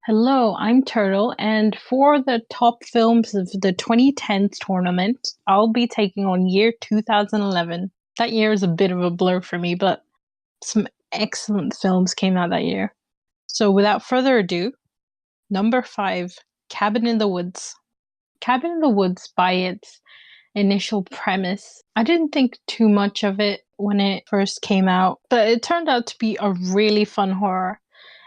Hello, I'm Turtle, and for the top films of the 2010s tournament, I'll be taking on year 2011. That year is a bit of a blur for me, but some excellent films came out that year. So without further ado, number 5, Cabin in the Woods. Cabin in the Woods, by its initial premise, I didn't think too much of it when it first came out, but it turned out to be a really fun horror.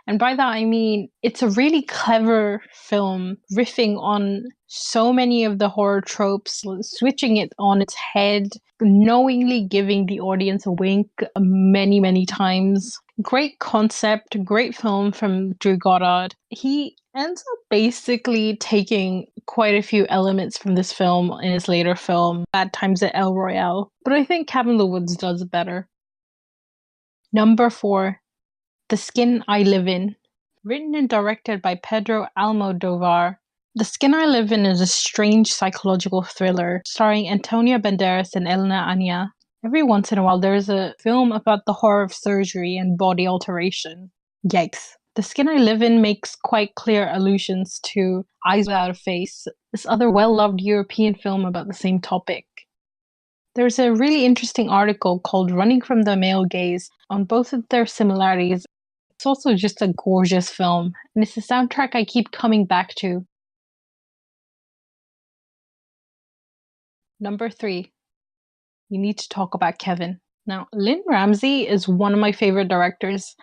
And by that, I mean it's a really clever film, riffing on so many of the horror tropes, switching it on its head, knowingly giving the audience a wink many, many times. Great concept, great film from Drew Goddard. He ends up basically taking quite a few elements from this film in his later film, Bad Times at El Royale, but I think Cabin in the Woods does it better. Number 4, The Skin I Live In. Written and directed by Pedro Almodovar, The Skin I Live In is a strange psychological thriller starring Antonio Banderas and Elena Ania. Every once in a while, there is a film about the horror of surgery and body alteration. Yikes. The Skin I Live In makes quite clear allusions to Eyes Without a Face, this other well loved European film about the same topic. There's a really interesting article called Running from the Male Gaze on both of their similarities. It's also just a gorgeous film, and it's a soundtrack I keep coming back to. Number 3, we need to talk about Kevin. Now, Lynn Ramsey is one of my favorite directors.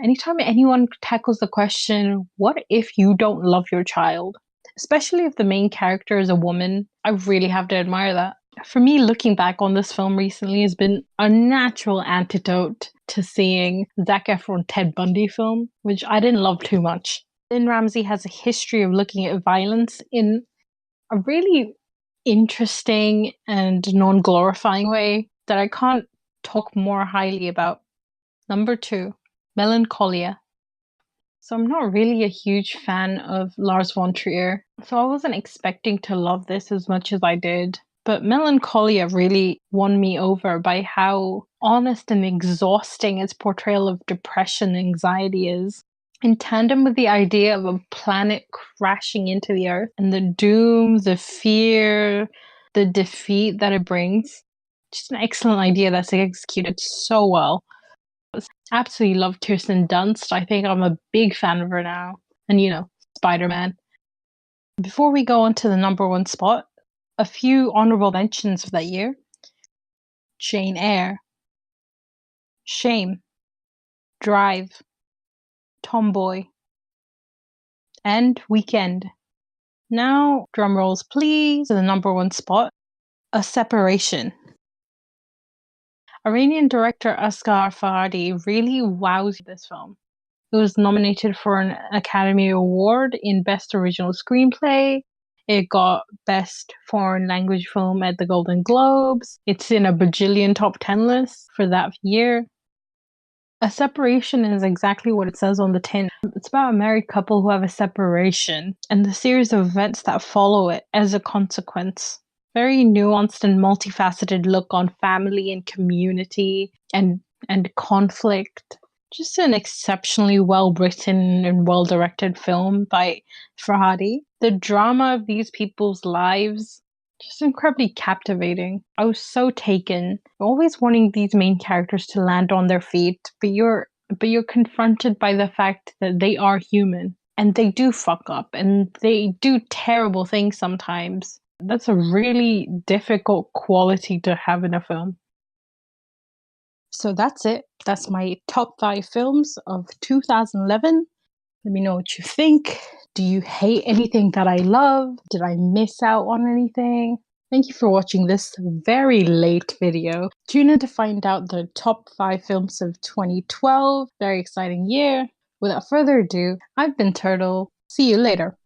Anytime anyone tackles the question, what if you don't love your child? Especially if the main character is a woman, I really have to admire that. For me, looking back on this film recently has been a natural antidote to seeing Zac Efron Ted Bundy film, which I didn't love too much. Lynn Ramsey has a history of looking at violence in a really interesting and non-glorifying way that I can't talk more highly about. Number 2, Melancholia. So I'm not really a huge fan of Lars von Trier, so I wasn't expecting to love this as much as I did. But Melancholia really won me over by how honest and exhausting its portrayal of depression and anxiety is. In tandem with the idea of a planet crashing into the earth and the doom, the fear, the defeat that it brings. Just an excellent idea that's executed so well. Absolutely love Kirsten Dunst. I think I'm a big fan of her now. And Spider-Man. Before we go on to the number 1 spot, a few honorable mentions of that year. Jane Eyre, Shame, Drive, Tomboy, and Weekend. Now, drum rolls please, to the number 1 spot, A Separation. Iranian director Asghar Farhadi really wows this film. It was nominated for an Academy Award in Best Original Screenplay. It got Best Foreign Language Film at the Golden Globes. It's in a bajillion top 10 lists for that year. A Separation is exactly what it says on the tin. It's about a married couple who have a separation and the series of events that follow it as a consequence. Very nuanced and multifaceted look on family and community and conflict. Just an exceptionally well written and well directed film by Farhadi. The drama of these people's lives, just incredibly captivating. I was so taken, always wanting these main characters to land on their feet, but you're confronted by the fact that they are human and they do fuck up and they do terrible things sometimes. That's a really difficult quality to have in a film. So that's it. That's my top 5 films of 2011. Let me know what you think. Do you hate anything that I love? Did I miss out on anything? Thank you for watching this very late video. Tune in to find out the top 5 films of 2012. Very exciting year. Without further ado, I've been Turtle. See you later.